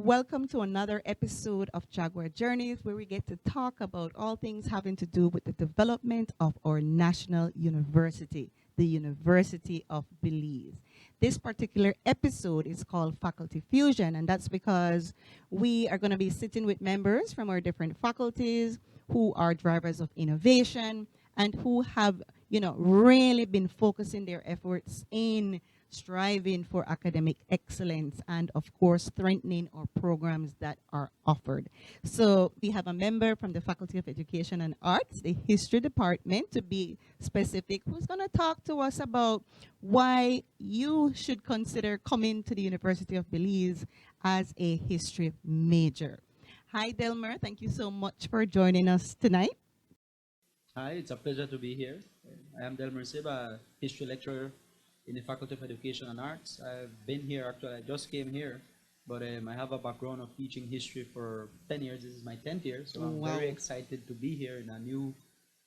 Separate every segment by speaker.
Speaker 1: Welcome to another episode of Jaguar Journeys, where we get to talk about all things having to do with the development of our national university, the University of Belize. This particular episode is called Faculty Fusion, and that's because we are going to be sitting with members from our different faculties who are drivers of innovation and who have, really been focusing their efforts in striving for academic excellence and, of course, strengthening our programs that are offered. So we have a member from the Faculty of Education and Arts, the History Department, to be specific, who's going to talk to us about why you should consider coming to the University of Belize as a history major. Hi, Delmer. Thank you so much for joining us tonight.
Speaker 2: Hi, it's a pleasure to be here. I am Delmer Tzib, a history lecturer in the Faculty of Education and Arts. I've been here, actually, I just came here, but I have a background of teaching history for 10 years. This is my 10th year, so I'm very excited to be here in a new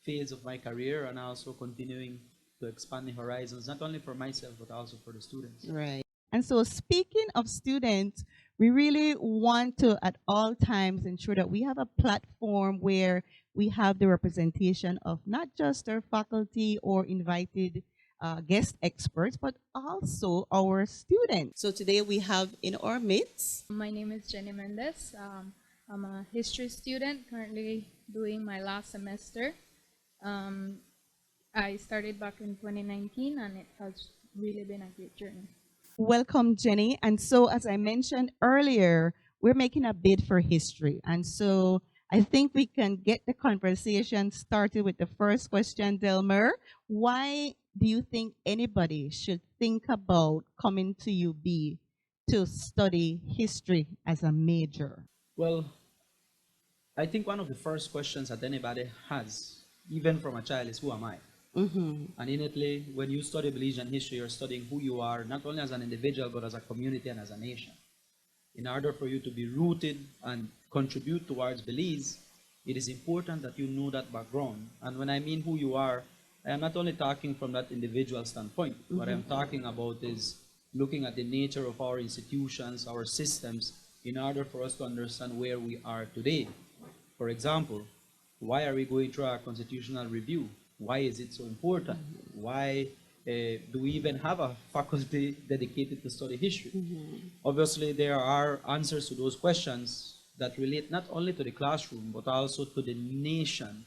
Speaker 2: phase of my career and also continuing to expand the horizons, not only for myself, but also for the students.
Speaker 1: Right. And so, speaking of students, we really want to, at all times, ensure that we have a platform where we have the representation of not just our faculty or invited guest experts, but also our students. So today we have in our midst.
Speaker 3: My name is Jenny Mendez. I'm a history student currently doing my last semester. I started back in 2019 and it has really been a great journey.
Speaker 1: Welcome, Jenny. And so, as I mentioned earlier, we're making a bid for history. And so I think we can get the conversation started with the first question, Delmer. Why do you think anybody should think about coming to UB to study history as a major?
Speaker 2: Well, I think one of the first questions that anybody has, even from a child, is who am I? And innately, when you study Belizean history, you're studying who you are, not only as an individual, but as a community and as a nation. In order for you to be rooted and contribute towards Belize, it is important that you know that background. And when I mean who you are, I am not only talking from that individual standpoint. What I'm talking about is looking at the nature of our institutions, our systems, in order for us to understand where we are today. For example, why are we going through a constitutional review? Why is it so important? Why do we even have a faculty dedicated to study history? Obviously, there are answers to those questions that relate not only to the classroom, but also to the nation.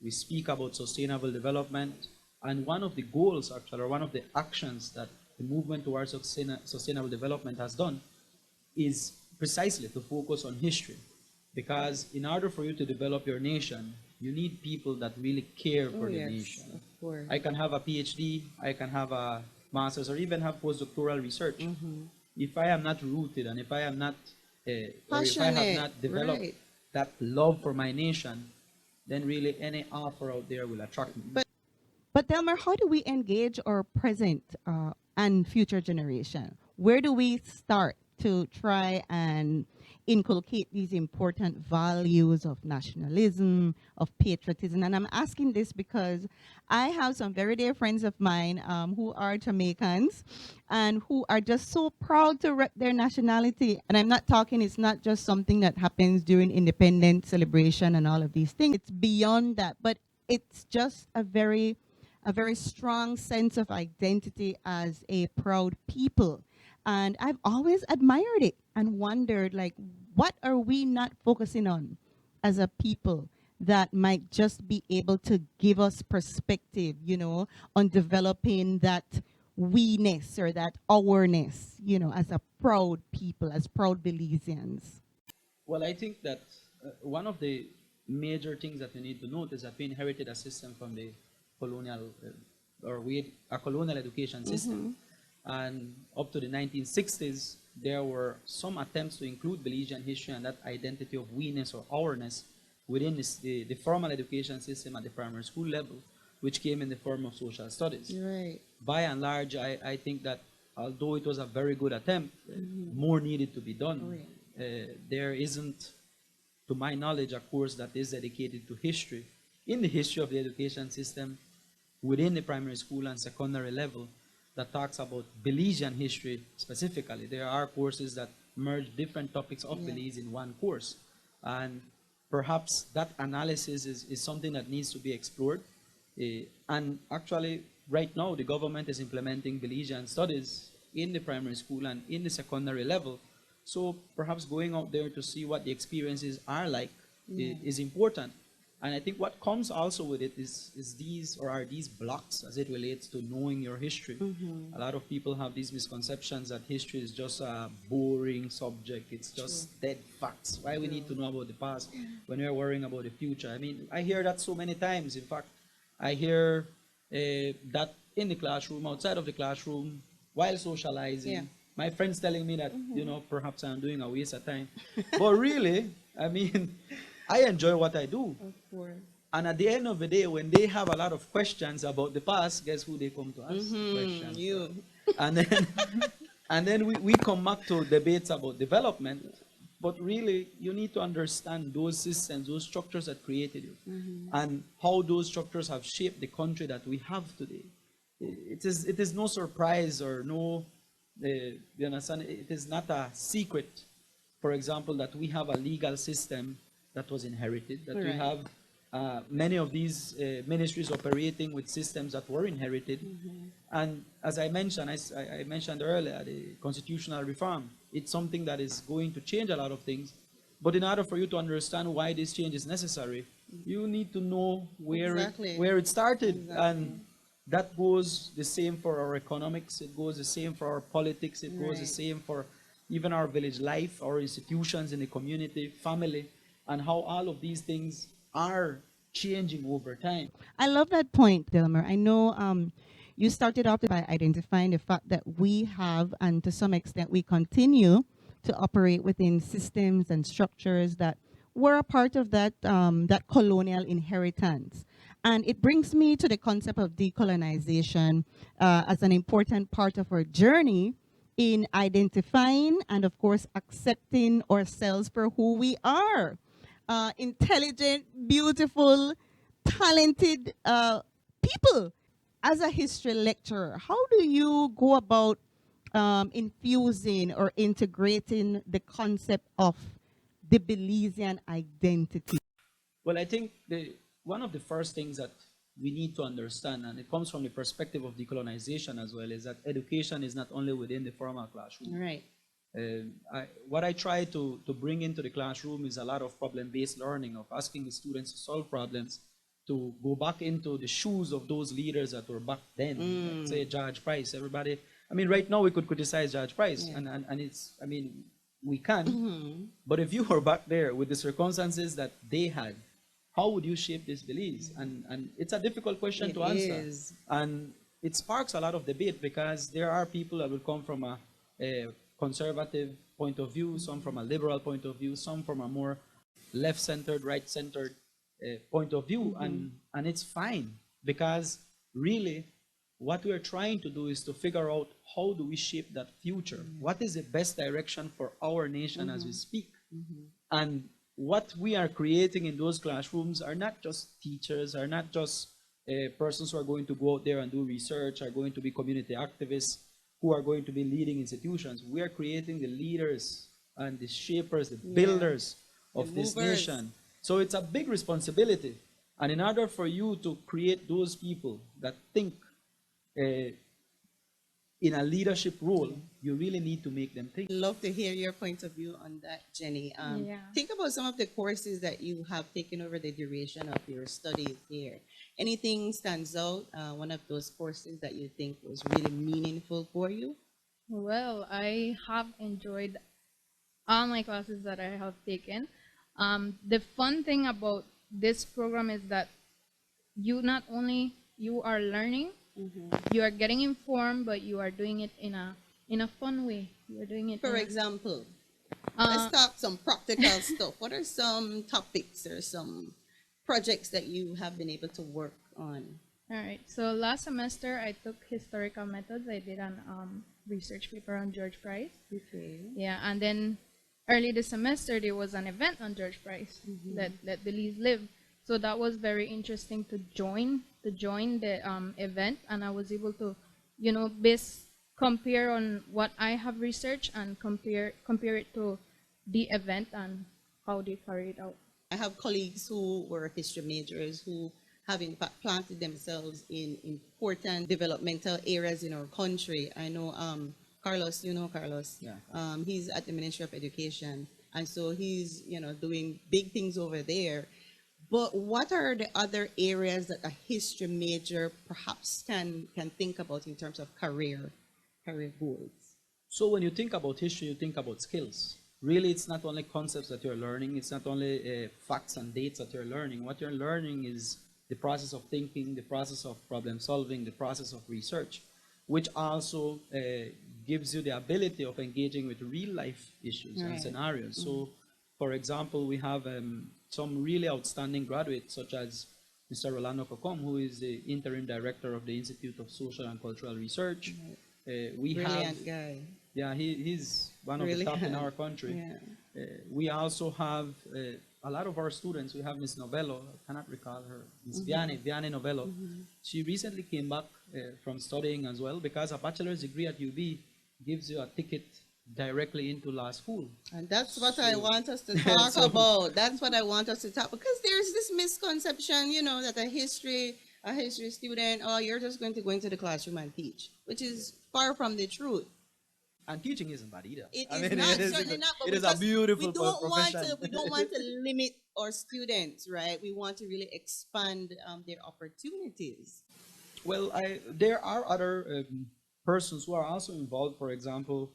Speaker 2: We speak about sustainable development, and one of the goals, actually, or one of the actions that the movement towards sustainable development has done is precisely to focus on history. Because in order for you to develop your nation, you need people that really care for the nation.
Speaker 1: Of course.
Speaker 2: I can have a PhD, I can have a master's, or even have postdoctoral research. If I am not rooted and if I am not, or if I have not developed that love for my nation, then really any offer out there will attract me.
Speaker 1: But Delmer, how do we engage our present and future generation? Where do we start to try and inculcate these important values of nationalism, of patriotism? And I'm asking this because I have some very dear friends of mine who are Jamaicans and who are just so proud to rep their nationality. And I'm not talking, it's not just something that happens during independence celebration and all of these things. It's beyond that, but it's just a very strong sense of identity as a proud people. And I've always admired it and wondered, like, what are we not focusing on as a people that might just be able to give us perspective, on developing that we-ness or that ourness, as a proud people, as proud Belizeans?
Speaker 2: Well, I think that one of the major things that we need to note is that we inherited a system from the colonial, a colonial education system. And up to the 1960s, there were some attempts to include Belizean history and that identity of we-ness or ourness within the formal education system at the primary school level, which came in the form of social studies.
Speaker 1: Right.
Speaker 2: By and large, I think that although it was a very good attempt, more needed to be done. There isn't, to my knowledge, a course that is dedicated to history in the history of the education system within the primary school and secondary level that talks about Belizean history specifically. There are courses that merge different topics of Belize in one course. And perhaps that analysis is something that needs to be explored. And actually, right now, the government is implementing Belizean studies in the primary school and in the secondary level. So perhaps going out there to see what the experiences are like is important. And I think what comes also with it is these, or are these blocks as it relates to knowing your history. A lot of people have these misconceptions that history is just a boring subject. It's just dead facts. Why we need to know about the past when we're worrying about the future? I mean, I hear that so many times. In fact, I hear that in the classroom, outside of the classroom, while socializing. My friends telling me that, you know, perhaps I'm doing a waste of time. But really, I mean, I enjoy what I do.
Speaker 1: Of course.
Speaker 2: And at the end of the day, when they have a lot of questions about the past, guess who they come to ask questions?
Speaker 1: You.
Speaker 2: And then, and then we come back to debates about development. But really, you need to understand those systems, those structures that created it, and how those structures have shaped the country that we have today. It is no surprise or no, you understand, it is not a secret, for example, that we have a legal system that was inherited, that we have many of these ministries operating with systems that were inherited. And as I mentioned, I mentioned earlier, the constitutional reform, it's something that is going to change a lot of things. But in order for you to understand why this change is necessary, you need to know where it started. And that goes the same for our economics, it goes the same for our politics, it goes the same for even our village life, our institutions in the community, family, and how all of these things are changing over time.
Speaker 1: I love that point, Delmer. I know you started off by identifying the fact that we have, and to some extent we continue to operate within systems and structures that were a part of that, that colonial inheritance. And it brings me to the concept of decolonization as an important part of our journey in identifying and, of course, accepting ourselves for who we are. Intelligent, beautiful, talented people. As a history lecturer, how do you go about infusing or integrating the concept of the Belizean identity?
Speaker 2: Well, I think one of the first things that we need to understand, and it comes from the perspective of decolonization as well, is that education is not only within the formal classroom.
Speaker 1: Right.
Speaker 2: What I try to bring into the classroom is a lot of problem-based learning, of asking the students to solve problems, to go back into the shoes of those leaders that were back then. Let's say Judge Price, everybody. I mean, right now we could criticize Judge Price, and it's, I mean, we can. But if you were back there with the circumstances that they had, how would you shape this Belize? And it's a difficult question to answer. And it sparks a lot of debate, because there are people that will come from a conservative point of view, some from a liberal point of view, some from a more left-centered, right-centered point of view, and it's fine, because really what we are trying to do is to figure out how do we shape that future. What is the best direction for our nation as we speak? And what we are creating in those classrooms are not just teachers, are not just persons who are going to go out there and do research, are going to be community activists, who are going to be leading institutions. We are creating the leaders and the shapers, the builders of this nation. So it's a big responsibility. And in order for you to create those people that think in a leadership role, you really need to make them think.
Speaker 1: Love to hear your point of view on that, Jenny. Think about some of the courses that you have taken over the duration of your studies here. Anything stands out, one of those courses that you think was really meaningful for you?
Speaker 3: Well, I have enjoyed all my classes that I have taken. The fun thing about this program is that you not only you are learning, you are getting informed, but you are doing it in a fun way. You are doing it.
Speaker 1: For example, let's talk some practical stuff. What are some topics or some projects that you have been able to work on?
Speaker 3: All right. So last semester I took historical methods. I did an research paper on George Price.
Speaker 1: Okay.
Speaker 3: Yeah, and then early this semester there was an event on George Price, Let Belize Live. So that was very interesting to join the event, and I was able to, base compare on what I have researched and compare it to the event and how they carry it out.
Speaker 1: I have colleagues who were history majors who have in fact planted themselves in important developmental areas in our country. I know Carlos, you know Carlos.
Speaker 2: Yeah.
Speaker 1: He's at the Ministry of Education, and so he's doing big things over there. But what are the other areas that a history major perhaps can think about in terms of career goals?
Speaker 2: So when you think about history, you think about skills. Really, it's not only concepts that you're learning, it's not only facts and dates that you're learning. What you're learning is the process of thinking, the process of problem solving, the process of research, which also gives you the ability of engaging with real life issues and scenarios. So, for example, we have some really outstanding graduates, such as Mr. Rolando Cocom, who is the interim director of the Institute of Social and Cultural Research.
Speaker 1: Brilliant guy.
Speaker 2: Yeah, he's one of the top in our country.
Speaker 1: Yeah.
Speaker 2: We also have a lot of our students. We have Miss Novello, I cannot recall her, Miss Vianney Novello. She recently came back from studying as well, because a bachelor's degree at UB gives you a ticket directly into law school.
Speaker 1: And that's what I want us to talk about. That's what I want us to talk, because there's this misconception, that a history student, oh, you're just going to go into the classroom and teach, which is far from the truth.
Speaker 2: And teaching isn't bad either.
Speaker 1: It is not, certainly not. But
Speaker 2: it is a beautiful
Speaker 1: profession.
Speaker 2: profession.
Speaker 1: We don't want to limit our students, right? We want to really expand their opportunities.
Speaker 2: Well, there are other persons who are also involved. For example,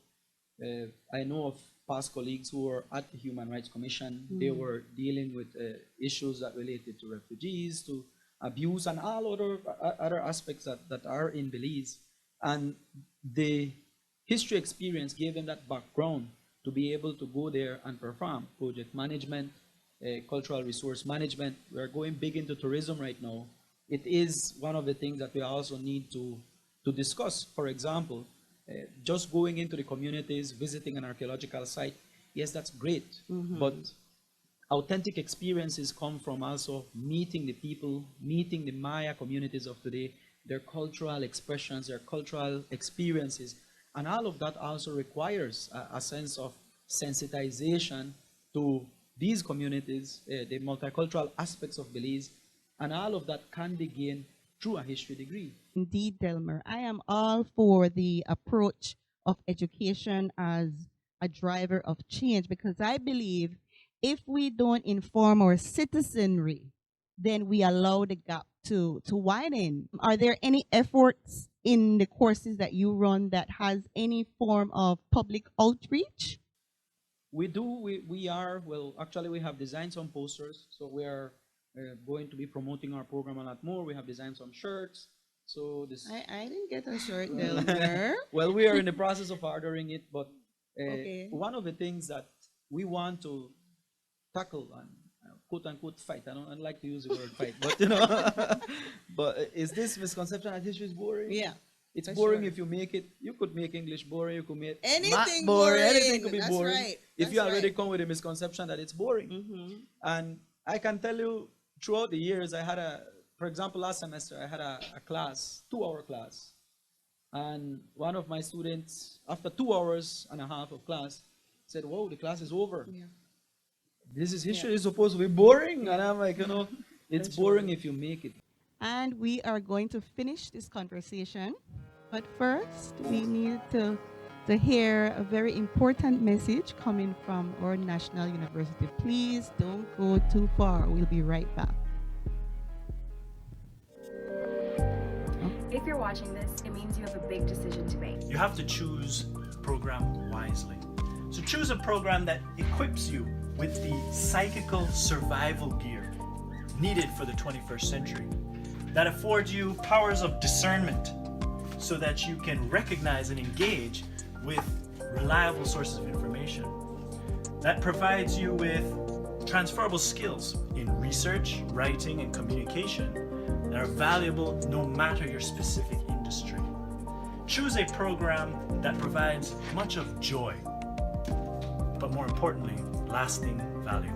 Speaker 2: I know of past colleagues who were at the Human Rights Commission. They were dealing with issues that related to refugees, to abuse, and all other aspects that are in Belize. And the history experience gave them that background to be able to go there and perform project management, cultural resource management. We're going big into tourism right now. It is one of the things that we also need to discuss. For example, just going into the communities, visiting an archaeological site, yes, that's great. But authentic experiences come from also meeting the people, meeting the Maya communities of today, their cultural expressions, their cultural experiences. And all of that also requires a sense of sensitization to these communities, the multicultural aspects of Belize, and all of that can be gained through a history degree.
Speaker 1: Indeed, Delmer. I am all for the approach of education as a driver of change, because I believe if we don't inform our citizenry, then we allow the gap to widen. Are there any efforts in the courses that you run that has any form of public outreach?
Speaker 2: We do. We are, well, actually we have designed some posters, so we are going to be promoting our program a lot more. We have designed some shirts. So this.
Speaker 1: I didn't get a shirt, Delmer.
Speaker 2: Well, we are in the process of ordering it, but
Speaker 1: Okay.
Speaker 2: one of the things that we want to tackle and quote unquote fight. I don't like to use the word fight, but but is this misconception that history is boring?
Speaker 1: Yeah.
Speaker 2: It's
Speaker 1: for
Speaker 2: boring
Speaker 1: sure.
Speaker 2: if you make it. You could make English boring. You could make
Speaker 1: Anything
Speaker 2: math boring.
Speaker 1: boring.
Speaker 2: Anything could be
Speaker 1: That's
Speaker 2: boring.
Speaker 1: right.
Speaker 2: If
Speaker 1: That's
Speaker 2: you already
Speaker 1: right.
Speaker 2: come with a misconception that it's boring. And I can tell you, throughout the years, I had for example, last semester, I had a class, 2-hour class. And one of my students, after 2 hours and a half of class, said, whoa, the class is over.
Speaker 1: Yeah.
Speaker 2: This is history is supposed to be boring. And I'm like, it's boring if you make it.
Speaker 1: And we are going to finish this conversation. But first, we need to hear a very important message coming from our national university. Please don't go too far. We'll be right back.
Speaker 4: If you're watching this, it means you have a big decision to make.
Speaker 5: You have to choose a program wisely. So choose a program that equips you with the psychical survival gear needed for the 21st century, that affords you powers of discernment so that you can recognize and engage with reliable sources of information, that provides you with transferable skills in research, writing, and communication that are valuable no matter your specific industry. Choose a program that provides much of joy, but more importantly, lasting value.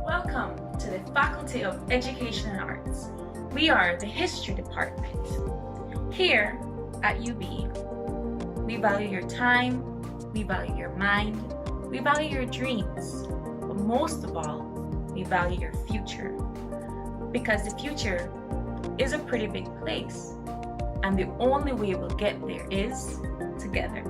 Speaker 4: Welcome to
Speaker 6: to the Faculty of Education and Arts. We are the History Department. Here at UB, we value your time, we value your mind, we value your dreams, but most of all, we value your future. Because the future is a pretty big place, and the only way we'll get there is together.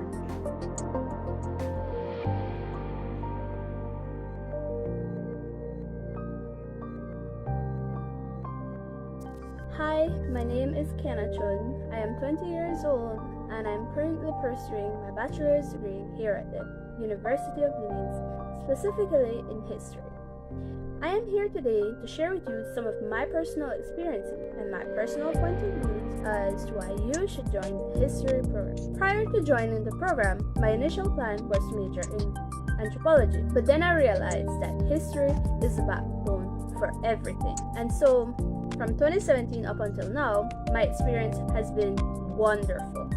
Speaker 7: Hi, my name is Kenna Chun. I am 20 years old and I'm currently pursuing my bachelor's degree here at the University of Belize, specifically in history. I am here today to share with you some of my personal experiences and my personal point of view as to why you should join the history program. Prior to joining the program, my initial plan was to major in anthropology, but then I realized that history is the backbone for everything. And so, from 2017 up until now, my experience has been wonderful.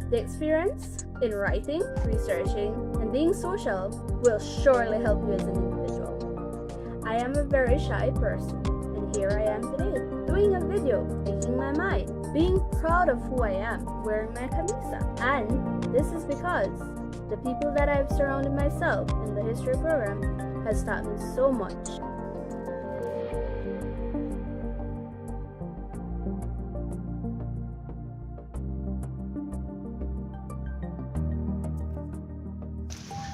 Speaker 7: The experience in writing, researching, and being social will surely help you as an individual. I am a very shy person, and here I am today, doing a video, speaking my mind, being proud of who I am, wearing my camisa. And this is because the people that I've surrounded myself in the history program has taught me so much.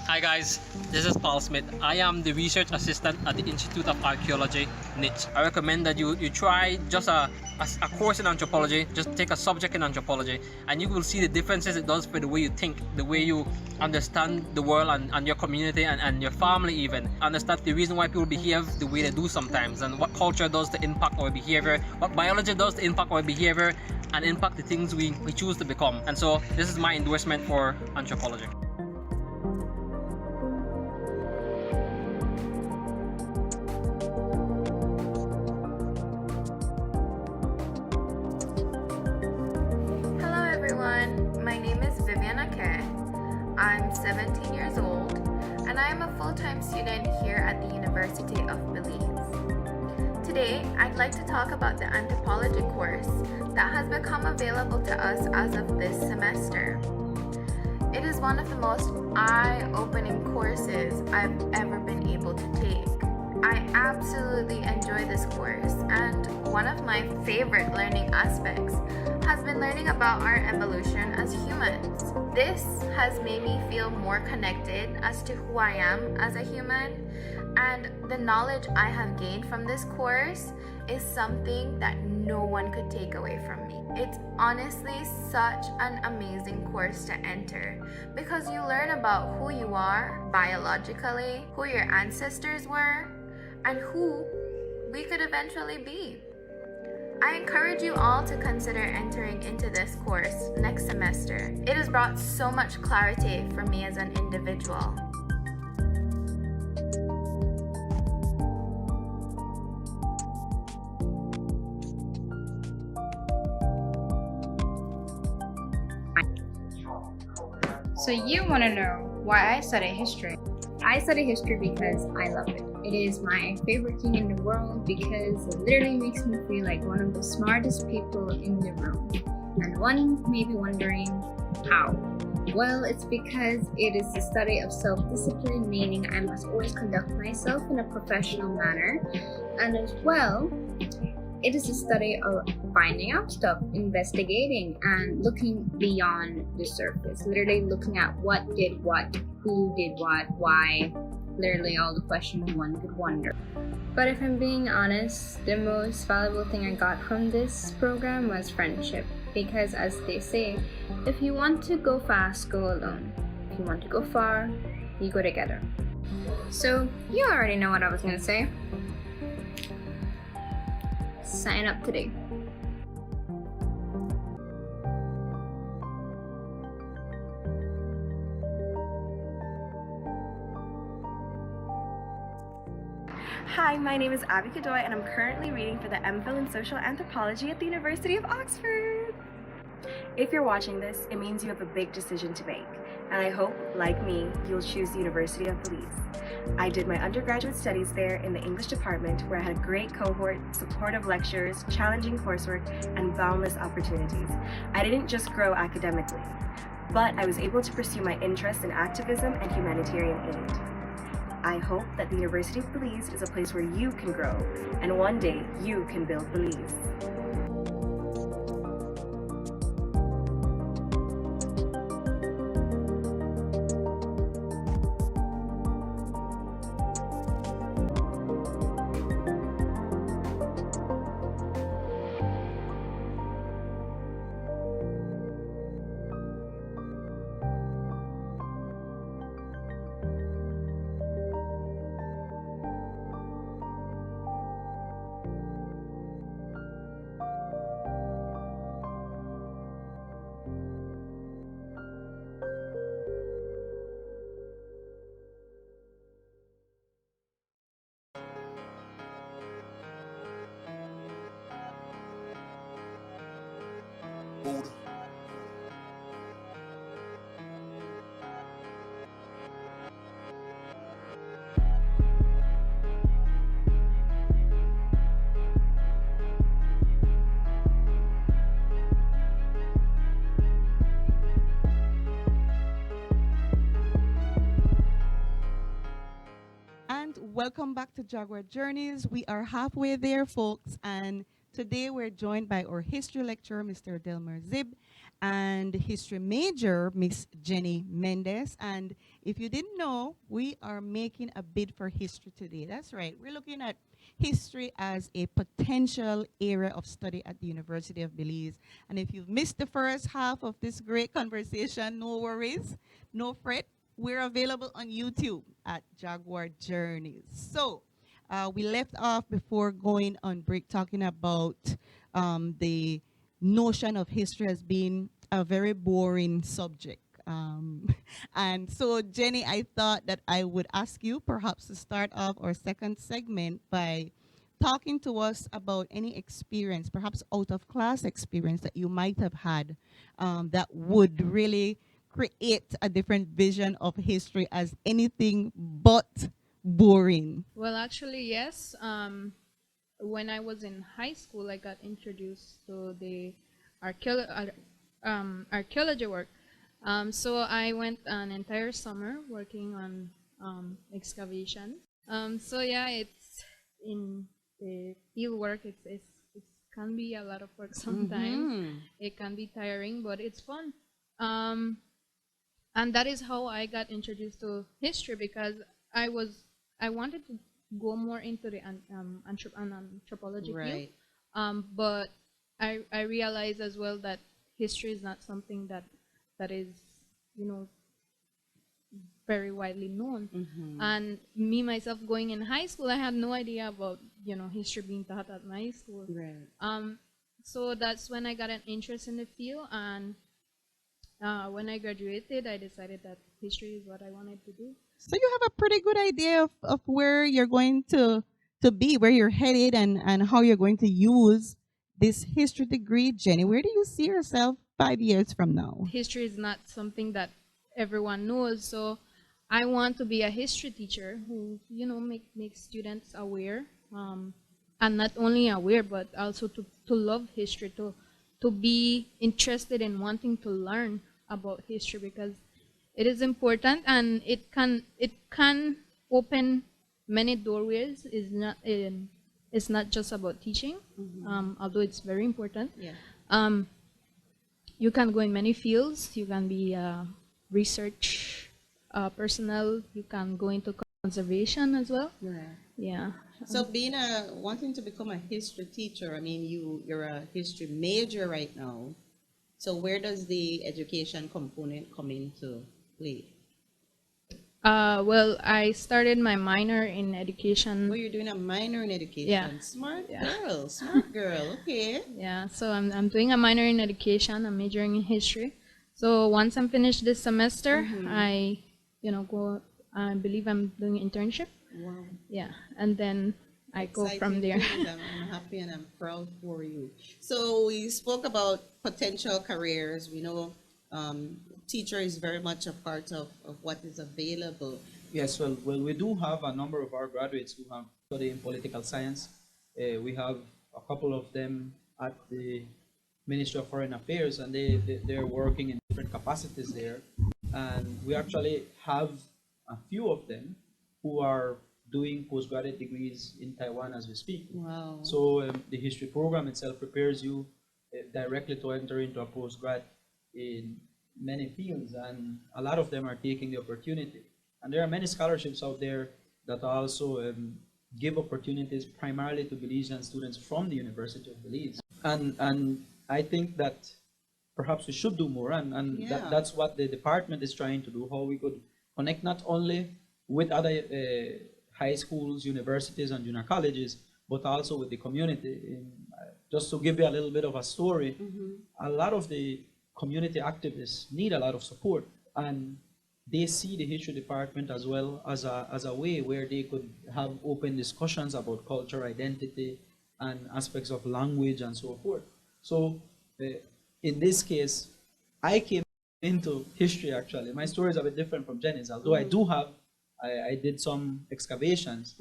Speaker 8: Hi guys, this is Paul Smith. I am the research assistant at the Institute of Archaeology, niche. I recommend that you try just a course in anthropology, just take a subject in anthropology, and you will see the differences it does for the way you think, the way you understand the world and your community and your family even. Understand the reason why people behave the way they do sometimes, and what culture does to impact our behavior, what biology does to impact our behavior and impact the things we choose to become. And so this is my endorsement for anthropology.
Speaker 9: I'm 17 years old and I am a full-time student here at the University of Belize. Today, I'd like to talk about the anthropology course that has become available to us as of this semester. It is one of the most eye-opening courses I've ever been able to take. I absolutely enjoy this course, and one of my favorite learning aspects has been learning about our evolution as humans. This has made me feel more connected as to who I am as a human, and the knowledge I have gained from this course is something that no one could take away from me. It's honestly such an amazing course to enter because you learn about who you are biologically, who your ancestors were, and who we could eventually be. I encourage you all to consider entering into this course next semester. It has brought so much clarity for me as an individual.
Speaker 10: So you want to know why I study history? I study history because I love it. It is my favorite thing in the world because it literally makes me feel like one of the smartest people in the room. And one may be wondering, how? Well, it's because it is the study of self-discipline, meaning I must always conduct myself in a professional manner. And as well, it is a study of finding out stuff, investigating, and looking beyond the surface. Literally looking at what did what, who did what, why, literally all the questions one could wonder. But if I'm being honest, the most valuable thing I got from this program was friendship. Because as they say, if you want to go fast, go alone. If you want to go far, you go together. So you already know what I was gonna say. Sign up today.
Speaker 4: Hi, my name is Abby Kadoy and I'm currently reading for the MPhil in Social Anthropology at the University of Oxford. If you're watching this, it means you have a big decision to make, and I hope, like me, you'll choose the University of Belize. I did my undergraduate studies there in the English department, where I had a great cohort, supportive lectures, challenging coursework, and boundless opportunities. I didn't just grow academically, but I was able to pursue my interest in activism and humanitarian aid. I hope that the University of Belize is a place where you can grow, and one day you can build Belize.
Speaker 1: And welcome back to Jaguar Journeys. We are halfway there, folks, and today we're joined by our history lecturer, Mr. Delmer Tzib, and history major, Miss Jenny Mendez. And if you didn't know, we are making a bid for history today. That's right. We're looking at history as a potential area of study at the University of Belize. And if you've missed the first half of this great conversation, no worries, no fret. We're available on YouTube at Jaguar Journeys. So we left off before going on break talking about the notion of history as being a very boring subject. And so, Jenny, I thought that I would ask you perhaps to start off our second segment by talking to us about any experience, perhaps out of class experience that you might have had that would really create a different vision of history as anything but boring.
Speaker 3: Well, actually, yes. When I was in high school, I got introduced to the archaeology work. So I went an entire summer working on excavation. So yeah, it's in the field work. It can be a lot of work sometimes. It can be tiring, but it's fun. And that is how I got introduced to history, because I wanted to go more into the anthropology field, but I realized as well that history is not something that is, very widely known. And me myself going in high school, I had no idea about history being taught at my school. So that's when I got an interest in the field, and when I graduated, I decided that history is what I wanted to do.
Speaker 1: So you have a pretty good idea of where you're going to be, where you're headed, and how you're going to use this history degree. Jenny, where do you see yourself 5 years from now?
Speaker 3: History is not something that everyone knows, so I want to be a history teacher who, make students aware, and not only aware, but also to love history, to be interested in wanting to learn about history, because it is important and it can open many doorways. It's not just about teaching, although it's very important. You can go in many fields. You can be a research personnel. You can go into conservation as well.
Speaker 1: So wanting to become a history teacher, I mean, you're a history major right now. So where does the education component come into play?
Speaker 3: Well, I started my minor in education.
Speaker 1: Oh, you're doing a minor in education.
Speaker 3: Yeah.
Speaker 1: Smart girl. Okay.
Speaker 3: Yeah, so I'm doing a minor in education. I'm majoring in history. So once I'm finished this semester, I believe I'm doing an internship.
Speaker 1: Wow.
Speaker 3: Yeah, and then I go from there.
Speaker 1: I'm happy and I'm proud for you. So we spoke about potential careers. We know teacher is very much a part of what is available.
Speaker 2: Yes, well, we do have a number of our graduates who have studied in political science. We have a couple of them at the Ministry of Foreign Affairs, and they're working in different capacities there. And we actually have a few of them who are doing postgraduate degrees in Taiwan as we speak.
Speaker 1: Wow.
Speaker 2: So the history program itself prepares you directly to enter into a postgrad in many fields, and a lot of them are taking the opportunity. And there are many scholarships out there that also give opportunities primarily to Belizean students from the University of Belize. And I think that perhaps we should do more, and
Speaker 1: Yeah.
Speaker 2: that's what the department is trying to do, how we could connect not only with other high schools, universities, and junior colleges, but also with the community. Just to give you a little bit of a story, a lot of the community activists need a lot of support, and they see the history department as well as a way where they could have open discussions about culture, identity, and aspects of language and so forth. So in this case, I came into history actually. My story is a bit different from Jenny's, although I did some excavations.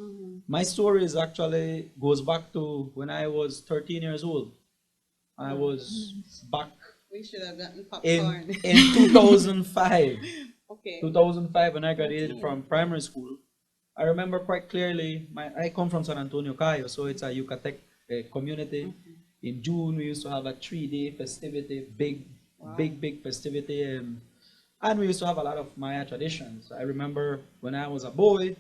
Speaker 2: My story is actually goes back to when I was 13 years old. I was back
Speaker 1: We should have gotten
Speaker 2: in
Speaker 1: popcorn.
Speaker 2: in 2005.
Speaker 1: Okay.
Speaker 2: 2005 when I graduated from primary school. I remember quite clearly. I come from San Antonio, Cayo, so it's a Yucatec community. In June, we used to have a 3-day festivity, big festivity, and we used to have a lot of Maya traditions. I remember when I was a boy,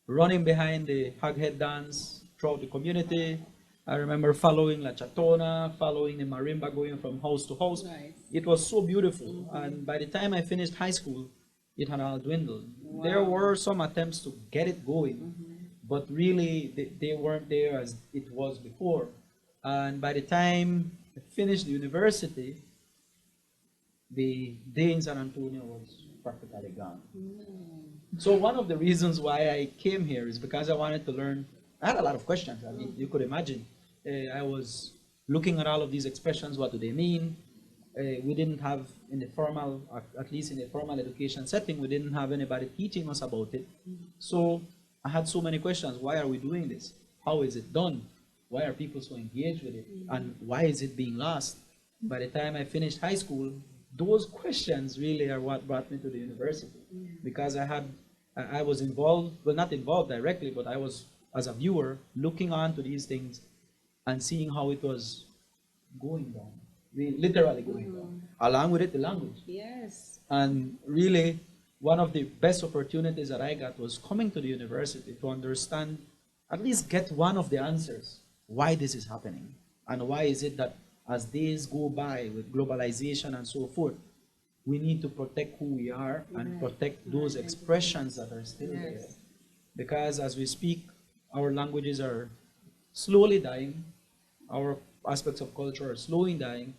Speaker 2: running behind the hoghead dance throughout the community. I remember following La Chatona, following the marimba going from house to house.
Speaker 1: Nice.
Speaker 2: It was so beautiful. And by the time I finished high school, it had all dwindled. There were some attempts to get it going, but really they weren't there as it was before. And by the time I finished the university, the day in San Antonio was practically gone. So one of the reasons why I came here is because I wanted to learn. I had a lot of questions. I mean, you could imagine. I was looking at all of these expressions. What do they mean? We didn't have in the formal, at least in the formal education setting, we didn't have anybody teaching us about it. So I had so many questions. Why are we doing this? How is it done? Why are people so engaged with it? And why is it being lost? By the time I finished high school, those questions really are what brought me to the university, because I was involved, well, not involved directly, but I was, as a viewer, looking on to these things and seeing how it was going down, literally going down, along with it, the language.
Speaker 1: Yes.
Speaker 2: And really, one of the best opportunities that I got was coming to the university to understand, at least get one of the answers, why this is happening, and why is it that as days go by with globalization and so forth, we need to protect who we are and protect those expressions that are still there. Because as we speak, our languages are slowly dying, our aspects of culture are slowly dying,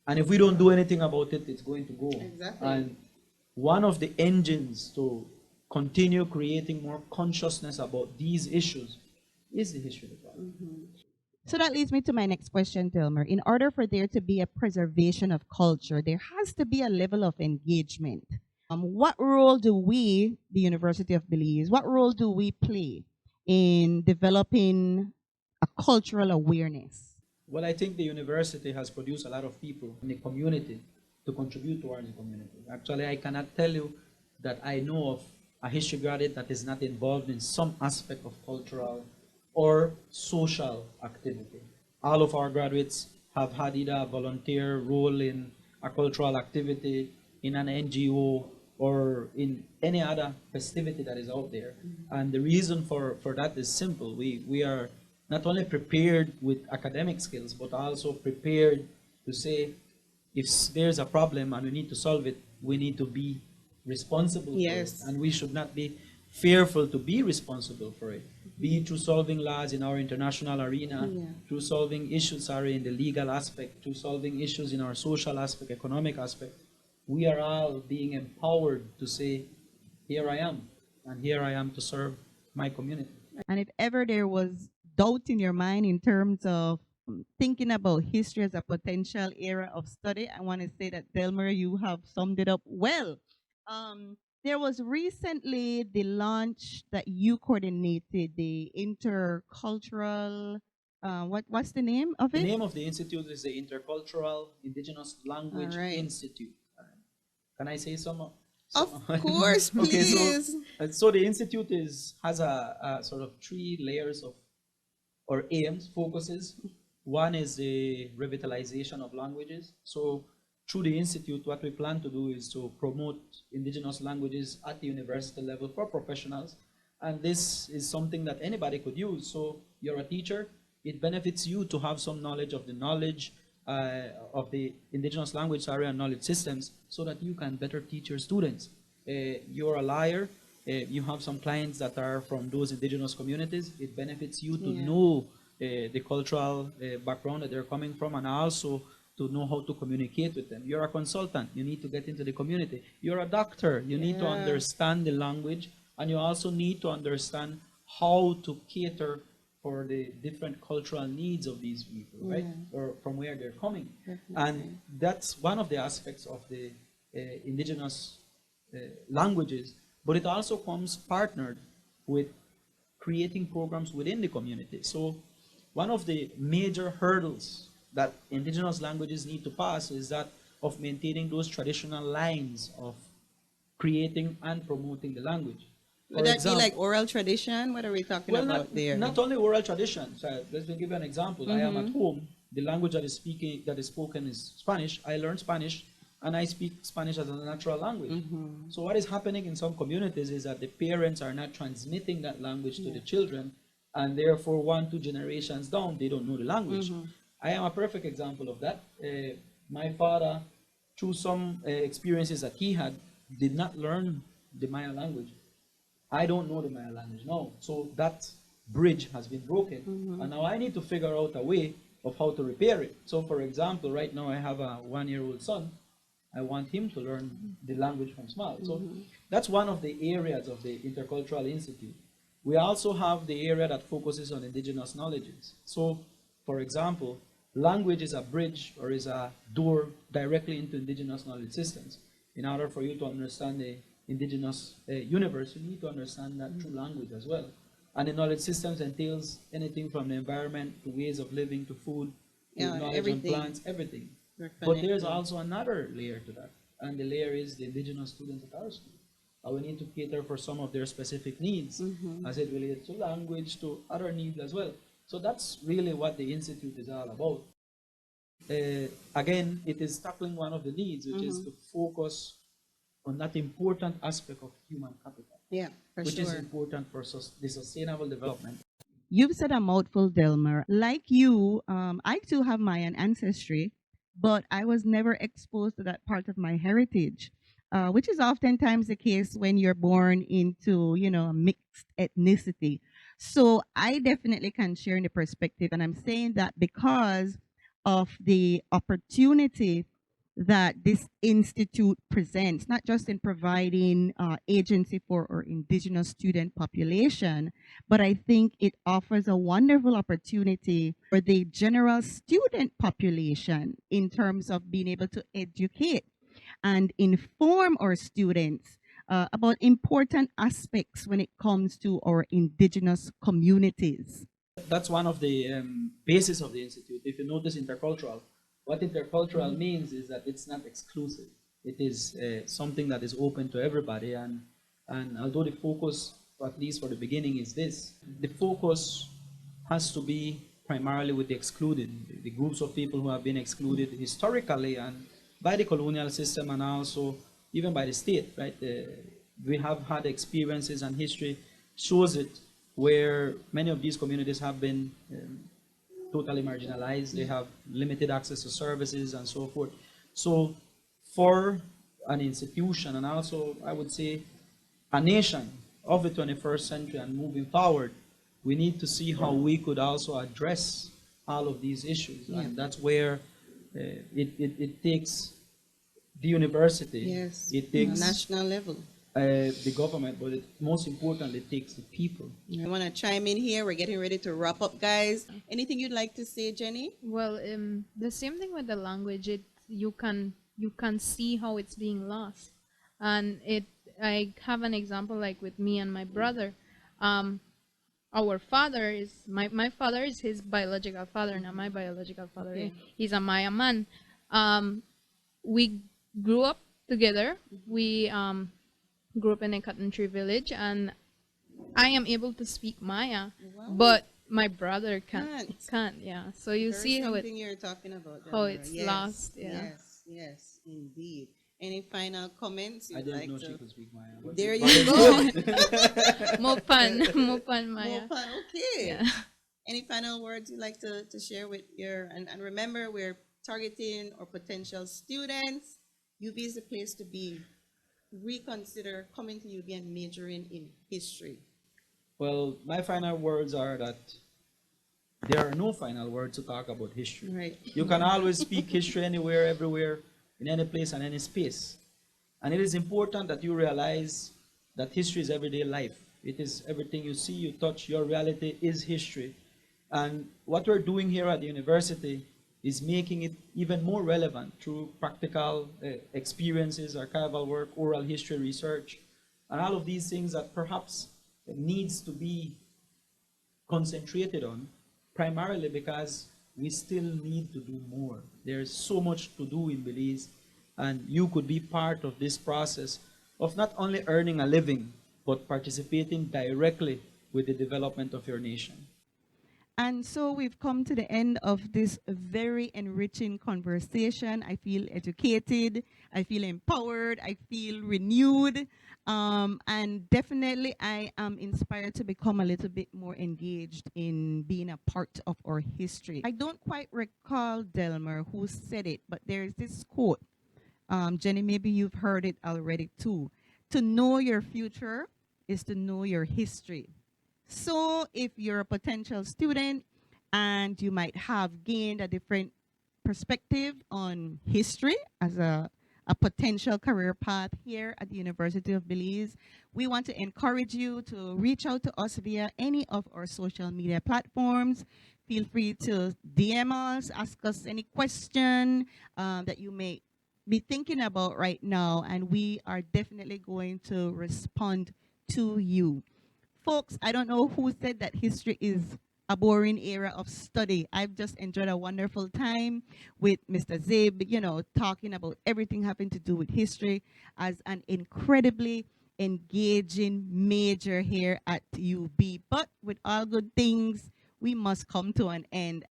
Speaker 2: and if we don't do anything about it, it's going to go.
Speaker 1: Exactly.
Speaker 2: And one of the engines to continue creating more consciousness about these issues is the history department.
Speaker 1: So that leads me to my next question, Delmer. In order for there to be a preservation of culture, there has to be a level of engagement. What role do we, the University of Belize, what role do we play in developing a cultural awareness?
Speaker 2: Well, I think the university has produced a lot of people in the community to contribute towards the community. Actually, I cannot tell you that I know of a history graduate that is not involved in some aspect of cultural or social activity. All of our graduates have had either a volunteer role in a cultural activity, in an NGO, or in any other festivity that is out there. And the reason for that is simple. We are not only prepared with academic skills, but also prepared to say, if there's a problem and we need to solve it, we need to be responsible for it. And we should not be fearful to be responsible for it. Be it through solving laws in our international arena, through solving issues, in the legal aspect, through solving issues in our social aspect, economic aspect. We are all being empowered to say, here I am, and here I am to serve my community.
Speaker 1: And if ever there was doubt in your mind in terms of thinking about history as a potential area of study, I want to say that, Delmer, you have summed it up well. There was recently the launch that you coordinated, the intercultural. What's the name of
Speaker 2: The
Speaker 1: it?
Speaker 2: name of the institute is the Intercultural Indigenous Language
Speaker 1: All right.
Speaker 2: Institute. Can I say some?
Speaker 1: Of course,
Speaker 2: Okay,
Speaker 1: please.
Speaker 2: so the institute has a sort of three layers of or aims, focuses. One is the revitalization of languages. So through the institute, what we plan to do is to promote indigenous languages at the university level for professionals. And this is something that anybody could use. So you're a teacher, it benefits you to have some knowledge of the of the indigenous language area and knowledge systems so that you can better teach your students. You're a liar, you have some clients that are from those indigenous communities. It benefits you to know the cultural background that they're coming from, and also to know how to communicate with them. You're a consultant, you need to get into the community. You're a doctor, you need to understand the language, and you also need to understand how to cater for the different cultural needs of these people, right? Or from where they're coming. And that's one of the aspects of the indigenous languages, but it also comes partnered with creating programs within the community. So one of the major hurdles that indigenous languages need to pass is that of maintaining those traditional lines of creating and promoting the language.
Speaker 1: Would that be like oral tradition? What are we talking about there?
Speaker 2: Not only oral tradition. So let me give you an example. I am at home. The language that is spoken is Spanish. I learned Spanish, and I speak Spanish as a natural language. So what is happening in some communities is that the parents are not transmitting that language to the children, and therefore 1-2 generations down, they don't know the language. I am a perfect example of that. My father, through some experiences that he had, did not learn the Maya language. I don't know the Maya language now. So that bridge has been broken. And now I need to figure out a way of how to repair it. So for example, right now I have a 1-year-old son. I want him to learn the language from small. So that's one of the areas of the Intercultural Institute. We also have the area that focuses on indigenous knowledges. So for example, language is a bridge or is a door directly into indigenous knowledge systems. In order for you to understand the indigenous universe, you need to understand that through language as well. And the knowledge systems entails anything from the environment to ways of living to food, to knowledge on plants, everything. But there's also another layer to that, and the layer is the indigenous students at our school. We need to cater for some of their specific needs as it relates to language, to other needs as well. So that's really what the Institute is all about. Again, it is tackling one of the needs, which is to focus on that important aspect of human capital, which is important for the sustainable development.
Speaker 1: You've said a mouthful, Delmer. Like you, I too have Mayan ancestry, but I was never exposed to that part of my heritage, which is oftentimes the case when you're born into, a mixed ethnicity. So I definitely can share in the perspective, and I'm saying that because of the opportunity that this institute presents, not just in providing agency for our indigenous student population, but I think it offers a wonderful opportunity for the general student population in terms of being able to educate and inform our students about important aspects when it comes to our indigenous communities.
Speaker 2: That's one of the bases of the Institute. If you notice intercultural, what intercultural means is that it's not exclusive. It is something that is open to everybody, and although the focus, at least for the beginning, is this, the focus has to be primarily with the excluded, the groups of people who have been excluded historically and by the colonial system and also even by the state, right? We have had experiences, and history shows it, where many of these communities have been totally marginalized. They have limited access to services and so forth. So for an institution, and also I would say a nation of the 21st century and moving forward, we need to see how we could also address all of these issues. And that's where it takes the university, it takes
Speaker 1: national level,
Speaker 2: the government, but most importantly, it takes the people.
Speaker 1: I want to chime in here. We're getting ready to wrap up, guys. Anything you'd like to say, Jenny?
Speaker 3: Well, the same thing with the language. You can see how it's being lost, and I have an example like with me and my brother. Our father is my father is his biological father, not my biological father.
Speaker 1: Okay.
Speaker 3: He's a Maya man. We grew up together. We grew up in a cotton tree village, and I am able to speak Maya,
Speaker 1: Wow.
Speaker 3: but my brother
Speaker 1: Can't.
Speaker 3: can't. Yeah. So you
Speaker 1: Very
Speaker 3: see
Speaker 1: same
Speaker 3: how
Speaker 1: thing you're talking about.
Speaker 3: how
Speaker 1: Delmer.
Speaker 3: it's
Speaker 1: Yes,
Speaker 3: lost, yeah.
Speaker 1: Yes, yes, indeed. Any final comments
Speaker 2: I
Speaker 1: you'd
Speaker 2: didn't
Speaker 1: like
Speaker 2: know
Speaker 1: to?
Speaker 2: she could speak Maya. But
Speaker 1: There
Speaker 2: but
Speaker 1: you
Speaker 2: it's
Speaker 1: go.
Speaker 2: good.
Speaker 3: Mopan Maya.
Speaker 1: More fun. Okay.
Speaker 3: Yeah.
Speaker 1: Any final words you'd like to share with your and remember we're targeting our potential students. UB is the place to be. Reconsider coming to UB and majoring in history.
Speaker 2: Well, my final words are that there are no final words to talk about history.
Speaker 1: Right.
Speaker 2: You can always speak history anywhere, everywhere, in any place and any space. And it is important that you realize that history is everyday life. It is everything you see, you touch, your reality is history. And what we're doing here at the university is making it even more relevant through practical experiences, archival work, oral history research, and all of these things that perhaps needs to be concentrated on, primarily because we still need to do more. There's so much to do in Belize, and you could be part of this process of not only earning a living, but participating directly with the development of your nation.
Speaker 1: And so we've come to the end of this very enriching conversation. I feel educated, I feel empowered, I feel renewed, and definitely I am inspired to become a little bit more engaged in being a part of our history. I don't quite recall, Delmer, who said it, but there's this quote. Jenny, maybe you've heard it already too. To know your future is to know your history. So if you're a potential student and you might have gained a different perspective on history as a potential career path here at the University of Belize, we want to encourage you to reach out to us via any of our social media platforms. Feel free to DM us, ask us any question that you may be thinking about right now, and we are definitely going to respond to you. Folks, I don't know who said that history is a boring era of study. I've just enjoyed a wonderful time with Mr. Tzib, talking about everything having to do with history as an incredibly engaging major here at UB. But with all good things, we must come to an end.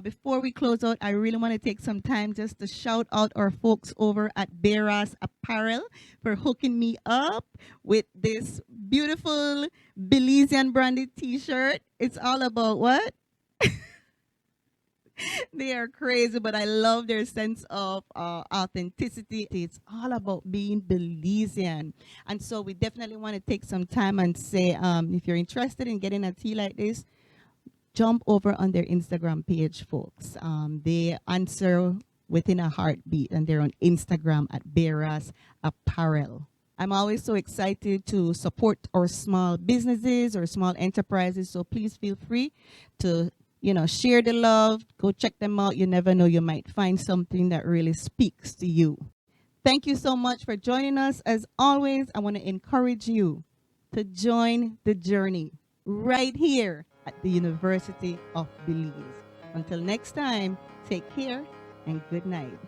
Speaker 1: Before we close out, I really want to take some time just to shout out our folks over at Beras Apparel for hooking me up with this beautiful Belizean branded t-shirt. It's all about what? They are crazy, but I love their sense of authenticity. It's all about being Belizean. And so we definitely want to take some time and say, if you're interested in getting a tea like this, jump over on their Instagram page, folks. They answer within a heartbeat, and they're on Instagram at Beras Apparel. I'm always so excited to support our small businesses or small enterprises, so please feel free to share the love, go check them out. You never know, you might find something that really speaks to you. Thank you so much for joining us. As always, I want to encourage you to join the journey right here at the University of Belize. Until next time, take care and good night.